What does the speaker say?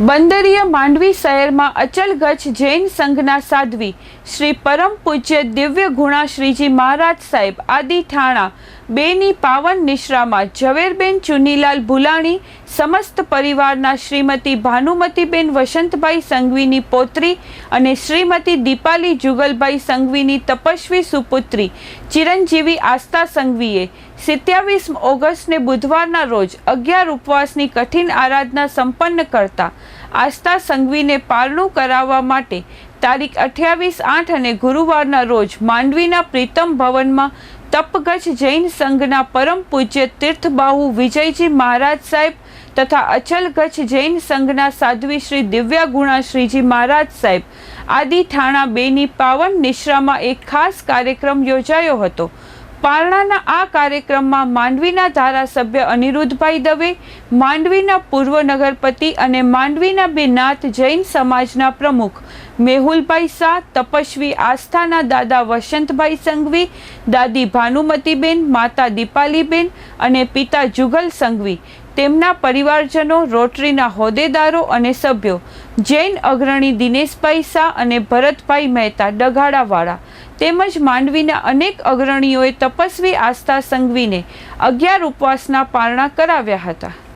બંદરીય માંડવી શહેરમાં અચલ ગચ્છ જૈન સંઘના સાધ્વી શ્રી પરમ પૂજ્ય દિવ્ય ગુણા શ્રીજી મહારાજ સાહેબ આદિ ઠાણા બેની પાવન નિશ્રામાં ઝવેરબેન ચુનીલાલ ભુલાણી સમસ્ત પરિવારના શ્રીમતી ભાનુમતીબેન વસંતભાઈ સંઘવીની પૌત્રી અને શ્રીમતી દીપાલી જુગલભાઈ સંઘવીની તપસ્વી સુપુત્રી ચિરંજીવી આસ્થા સંઘવીએ 27 ઓગસ્ટને બુધવારના રોજ 11 ઉપવાસની કઠિન આરાધના સંપન્ન કરતા આસ્થા સંઘવીને પારણું કરાવવા માટે તારીખ 28/8 અને ગુરુવારના રોજ માંડવીના પ્રીતમ ભવનમાં તપગચ્છ જૈન સંઘના પરમ પૂજ્ય તીર્થબાહુ વિજયજી મહારાજ સાહેબ તથા અચલ ગચ્છ જૈન સંઘના સાધ્વી શ્રી દિવ્યા ગુણા શ્રીજી મહારાજ સાહેબ આદિ ઠાણા બેની પાવન નિશ્રામાં એક ખાસ કાર્યક્રમ યોજાયો હતો। પારણાના આ કાર્યક્રમમાં માંડવીના ધારાસભ્ય અનિરુદ્ધભાઈ દવે, માંડવીના પૂર્વ નગરપતિ અને માંડવીના બે નાથ જૈન સમાજના પ્રમુખ મેહુલભાઈ શાહ, તપસ્વી આસ્થાના દાદા વસંતભાઈ સંઘવી, દાદી ભાનુમતીબેન, માતા દીપાલીબેન અને પિતા જુગલ સંઘવી, તેમના પરિવારજનો, રોટરીના હોદ્દેદારો અને સભ્યો, જૈન અગ્રણી દિનેશભાઈ શાહ અને ભરતભાઈ મહેતા ડગાડાવાળા તેમજ માંડવીના અનેક અગ્રણીઓએ તપસ્વી આસ્થા સંઘવીને 11 ઉપવાસના પારણા કરાવ્યા હતા।